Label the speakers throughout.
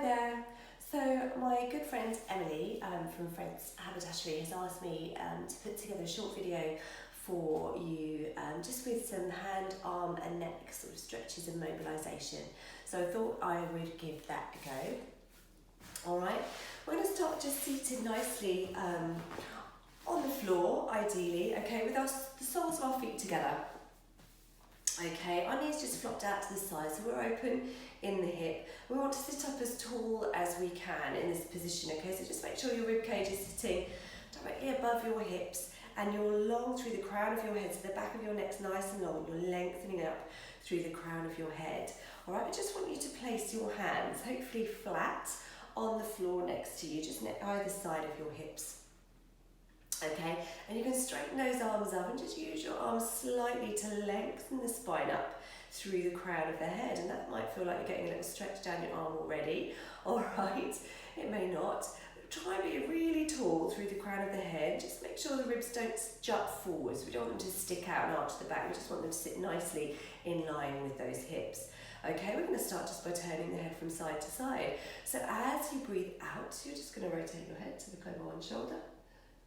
Speaker 1: there. So my good friend Emily from Friends Haberdashery has asked me to put together a short video for you just with some hand, arm and neck sort of stretches and mobilisation. So I thought I would give that a go. Alright, we're going to start just seated nicely on the floor ideally, okay, with the soles of our feet together. Okay, our knees just flopped out to the side, so we're open in the hip. We want to sit up as tall as we can in this position, okay? So just make sure your rib cage is sitting directly above your hips and you're long through the crown of your head, so the back of your neck's nice and long. You're lengthening up through the crown of your head. All right, I just want you to place your hands, hopefully flat, on the floor next to you, just either side of your hips. Okay, and you can straighten those arms up and just use your arms slightly to lengthen the spine up through the crown of the head, and that might feel like you're getting a little stretch down your arm already. All right, it may not. Try and be really tall through the crown of the head. Just make sure the ribs don't jut forwards. We don't want them to stick out and arch the back. We just want them to sit nicely in line with those hips. Okay, we're going to start just by turning the head from side to side. So as you breathe out, you're just going to rotate your head to look over one shoulder.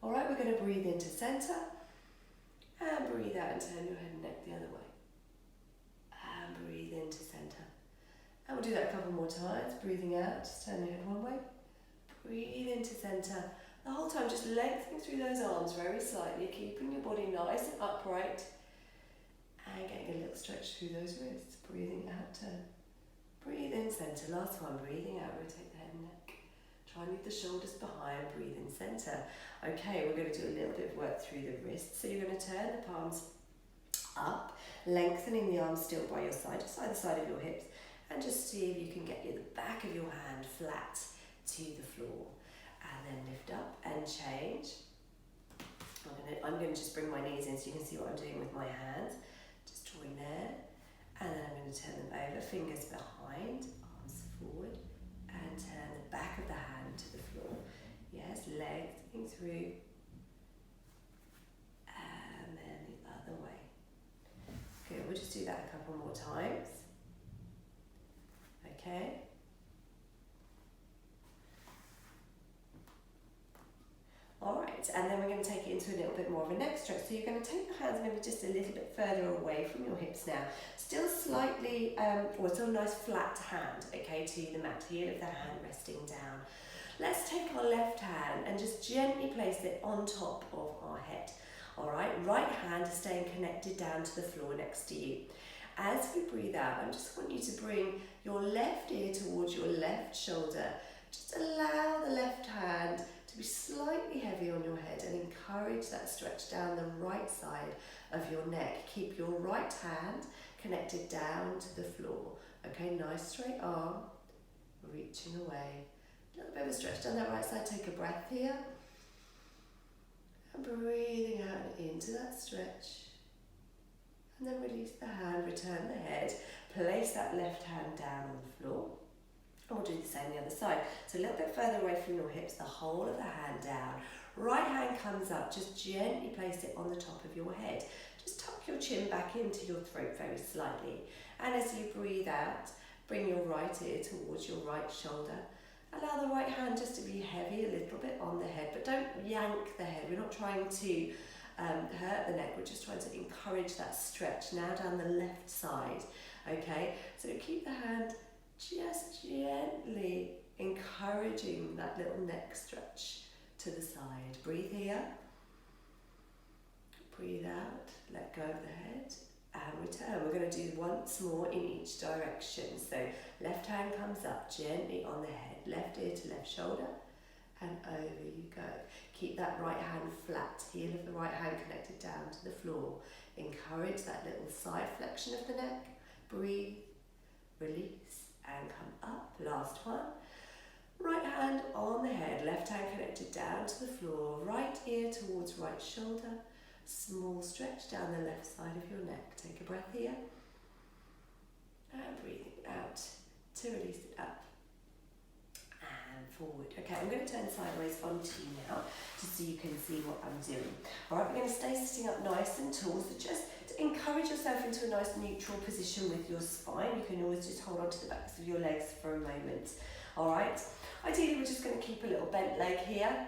Speaker 1: All right, we're going to breathe into centre and breathe out and turn your head and neck the other way. And breathe into centre. And we'll do that a couple more times. Breathing out, just turn your head one way. Breathe into centre. The whole time just lengthening through those arms very slightly, keeping your body nice and upright. And getting a little stretch through those wrists. Breathing out, turn. Breathe in centre. Last one, breathing out, rotate the head and neck. Try and leave the shoulders behind, breathe in centre. Okay, we're going to do a little bit of work through the wrists. So you're going to turn the palms up, lengthening the arms still by your side, just either side of your hips, and just see if you can get the back of your hand flat to the floor. And then lift up and change. I'm going to just bring my knees in so you can see what I'm doing with my hands. Just drawing there. And then I'm going to turn them over, fingers behind, arms forward, and turn the back of the hand to the floor. Yes, lengthening through, and then the other way. Good, we'll just do that a couple more times. Okay. Alright, and then we're going to take it into a little bit more of a neck stretch. So you're going to take your hands maybe just a little bit further away from your hips now. Still slightly, still a nice flat hand, okay, to the mat, heel of the hand resting down. Let's take our left hand and just gently place it on top of our head. Alright, right hand is staying connected down to the floor next to you. As we breathe out, I just want you to bring your left ear towards your left shoulder. Just allow the left hand to be slightly heavy on your head and encourage that stretch down the right side of your neck. Keep your right hand connected down to the floor. Okay, nice straight arm, reaching away. A little bit of a stretch down that right side. Take a breath here. And breathing out into that stretch. And then release the hand, return the head. Place that left hand down on the floor. And we'll do the same on the other side. So a little bit further away from your hips, the whole of the hand down. Right hand comes up, just gently place it on the top of your head. Just tuck your chin back into your throat very slightly. And as you breathe out, bring your right ear towards your right shoulder. Allow the right hand just to be heavy a little bit on the head, but don't yank the head. We're not trying to hurt the neck, we're just trying to encourage that stretch. Now down the left side, okay? So keep the hand just gently encouraging that little neck stretch to the side. Breathe here, breathe out, let go of the head, and return. We're going to do once more in each direction. So left hand comes up gently on the head, left ear to left shoulder, and over you go. Keep that right hand flat, heel of the right hand connected down to the floor. Encourage that little side flexion of the neck. Breathe, release, and come up. Last one. Right hand on the head, left hand connected down to the floor, right ear towards right shoulder. Small stretch down the left side of your neck. Take a breath here. And breathing out to release it up and forward. Okay, I'm going to turn sideways onto you now, just so you can see what I'm doing. All right, we're going to stay sitting up nice and tall, so just to encourage yourself into a nice neutral position with your spine. You can always just hold on to the backs of your legs for a moment. All right. Ideally, we're just going to keep a little bent leg here,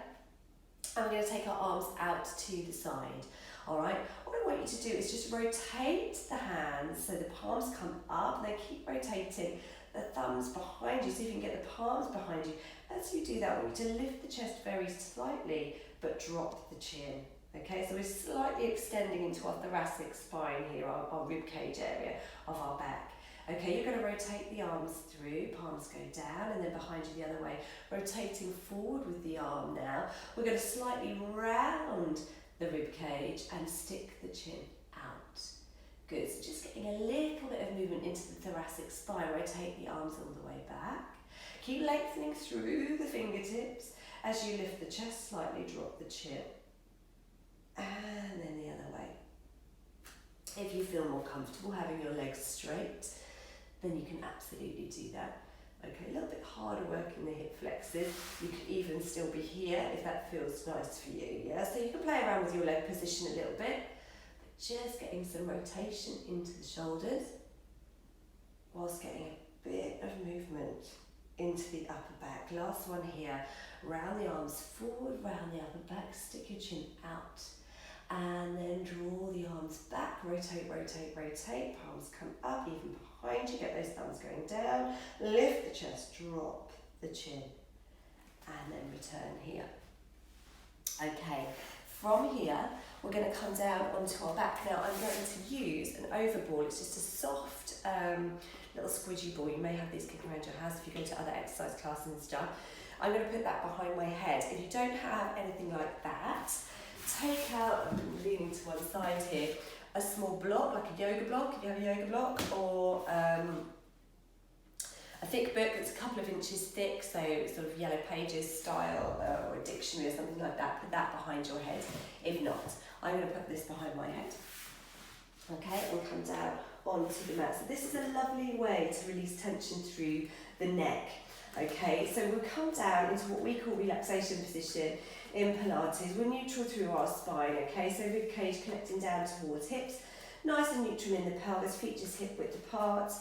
Speaker 1: and we're going to take our arms out to the side. All right. What I want you to do is just rotate the hands so the palms come up, and then keep rotating the thumbs behind you, so you can get the palms behind you. As you do that, I want you to lift the chest very slightly, but drop the chin. Okay, so we're slightly extending into our thoracic spine here, our rib cage area of our back. Okay, you're going to rotate the arms through, palms go down, and then behind you the other way. Rotating forward with the arm now. We're going to slightly round the rib cage and stick the chin out. Good, so just getting a little bit of movement into the thoracic spine. Rotate the arms all the way back. Keep lengthening through the fingertips. As you lift the chest slightly, drop the chin. And then the other way. If you feel more comfortable having your legs straight, then you can absolutely do that. Okay, a little bit harder working the hip flexors. You could even still be here if that feels nice for you, yeah? So you can play around with your leg position a little bit, but just getting some rotation into the shoulders, whilst getting a bit of movement into the upper back. Last one here, round the arms forward, round the upper back, stick your chin out. And then draw the arms back, rotate, rotate, rotate, palms come up, even behind you, get those thumbs going down, lift the chest, drop the chin, and then return here. Okay, from here, we're going to come down onto our back. Now, I'm going to use an overball. It's just a soft little squidgy ball. You may have these kicking around your house if you go to other exercise classes and stuff. I'm going to put that behind my head. If you don't have anything like that, take out, I'm leaning to one side here, a small block, like a yoga block, if you have a yoga block, or a thick book that's a couple of inches thick, so sort of Yellow Pages style, or a dictionary or something like that. Put that behind your head. If not, I'm going to put this behind my head. Okay, and come down onto the mat. So this is a lovely way to release tension through the neck. Okay, so we'll come down into what we call relaxation position in Pilates. We're neutral through our spine, okay? So rib cage connecting down towards hips, nice and neutral in the pelvis, feet just hip width apart,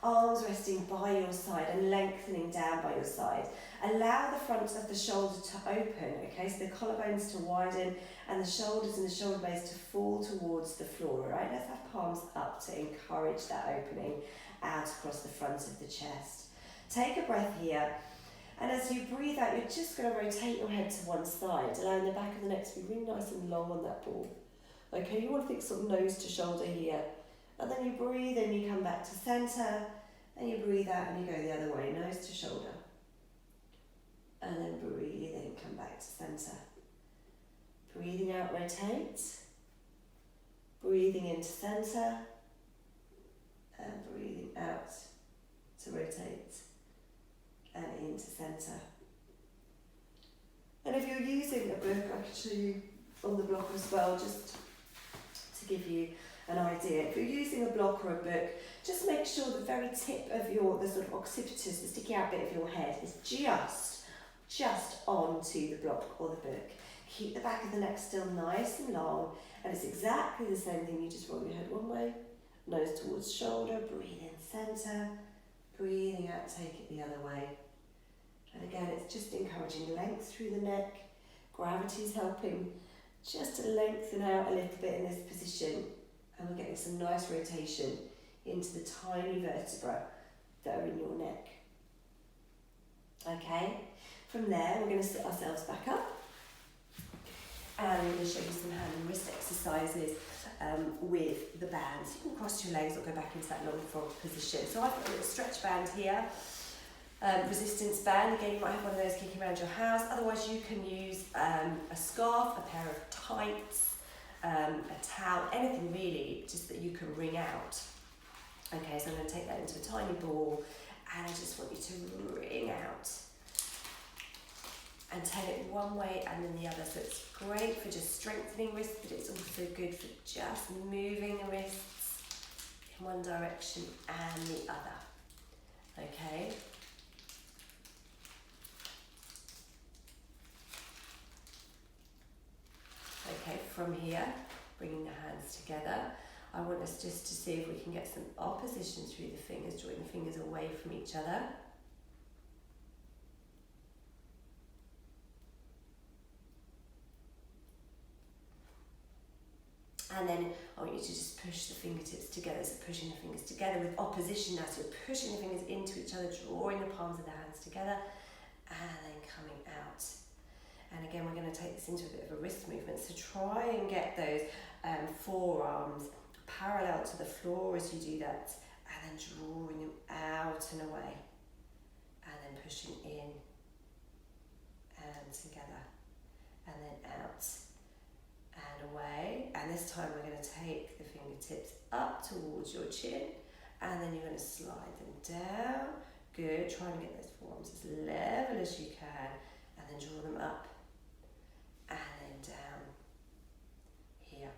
Speaker 1: arms resting by your side and lengthening down by your side. Allow the front of the shoulder to open, okay? So the collarbones to widen and the shoulders and the shoulder blades to fall towards the floor, all right? Let's have palms up to encourage that opening out across the front of the chest. Take a breath here. And as you breathe out, you're just going to rotate your head to one side, allowing the back of the neck to be really nice and long on that ball. Okay, you want to think sort of nose to shoulder here. And then you breathe in, you come back to centre, and you breathe out and you go the other way, nose to shoulder. And then breathe in, come back to centre. Breathing out, rotate. Breathing into centre. And breathing out to rotate. And into centre. And if you're using a book, I can show you on the block as well, just to give you an idea. If you're using a block or a book, just make sure the very tip of the sort of occipitus, the sticky out bit of your head, is just onto the block or the book. Keep the back of the neck still nice and long, and it's exactly the same thing. You just roll your head one way, nose towards shoulder, breathe in centre, breathing out, take it the other way. And again, it's just encouraging length through the neck. Gravity's helping just to lengthen out a little bit in this position. And we're getting some nice rotation into the tiny vertebrae that are in your neck. Okay, from there, we're going to sit ourselves back up. And I'm going to show you some hand and wrist exercises with the bands. You can cross your legs or go back into that long frog position. So I've got a little stretch band here. Resistance band, again you might have one of those kicking around your house, otherwise you can use a scarf, a pair of tights, a towel, anything really just that you can wring out. Okay, so I'm going to take that into a tiny ball and I just want you to wring out and turn it one way and then the other. So it's great for just strengthening wrists, but it's also good for just moving the wrists in one direction and the other. Okay. Okay, from here, bringing the hands together, I want us just to see if we can get some opposition through the fingers, drawing the fingers away from each other. And then I want you to just push the fingertips together, so pushing the fingers together with opposition now, so you're pushing the fingers into each other, drawing the palms of the hands together, and then coming out. And again, we're going to take this into a bit of a wrist movement, so try and get those forearms parallel to the floor as you do that, and then drawing them out and away, and then pushing in and together, and then out and away. And this time we're going to take the fingertips up towards your chin, and then you're going to slide them down. Good, trying to get those forearms as level as you can, and then draw them up and then down here.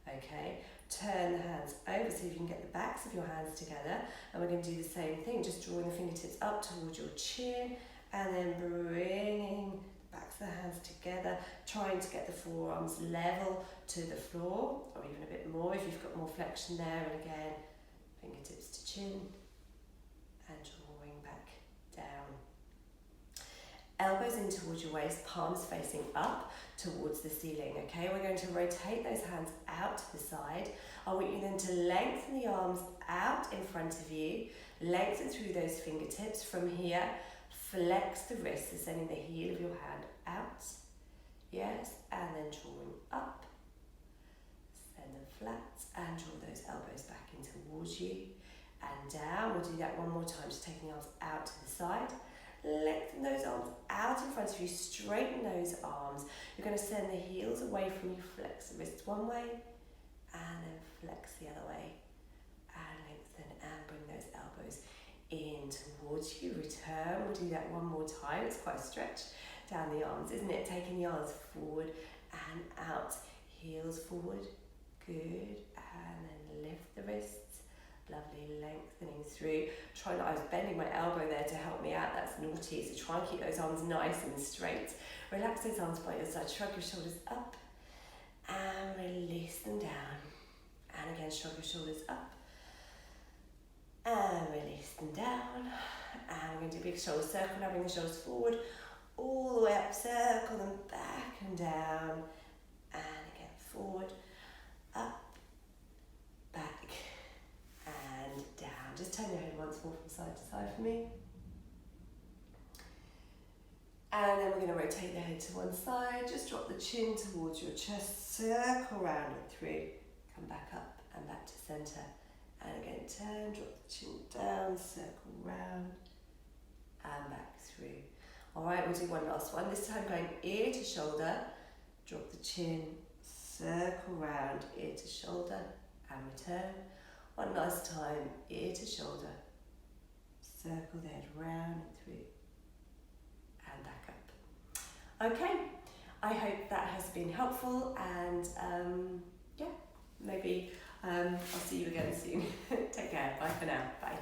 Speaker 1: Okay, turn the hands over so you can get the backs of your hands together, and we're going to do the same thing, just drawing the fingertips up towards your chin, and then bringing the backs of the hands together, trying to get the forearms level to the floor, or even a bit more if you've got more flexion there. And again, fingertips to chin and drawing back down. Elbows in towards your waist, palms facing up towards the ceiling. Okay, we're going to rotate those hands out to the side. I want you then to lengthen the arms out in front of you, lengthen through those fingertips from here, flex the wrists, so sending the heel of your hand out, yes, and then drawing up, send them flat, and draw those elbows back in towards you, and down. We'll do that one more time, just taking the arms out to the side. Lengthen those arms out in front of you, straighten those arms. You're going to send the heels away from you, flex the wrists one way, and then flex the other way, and lengthen and bring those elbows in towards you. Return, we'll do that one more time. It's quite a stretch down the arms, isn't it? Taking the arms forward and out, heels forward, good, and then lift the wrists. Lovely, lengthening through. I was bending my elbow there to help me out, that's naughty, so try and keep those arms nice and straight. Relax those arms by your side, shrug your shoulders up, and release them down. And again, shrug your shoulders up, and release them down. And we're going to do a big shoulder circle, now bring the shoulders forward, all the way up, circle them back and down, and again, forward, up, back, and down. Just turn your head once more from side to side for me. And then we're going to rotate the head to one side, just drop the chin towards your chest, circle round and through, come back up and back to centre. And again, turn, drop the chin down, circle round and back through. Alright, we'll do one last one. This time going ear to shoulder, drop the chin, circle round, ear to shoulder and return. One last time, ear to shoulder, circle the head round and through and back up. Okay, I hope that has been helpful, and yeah, maybe I'll see you again soon. Take care, bye for now, bye.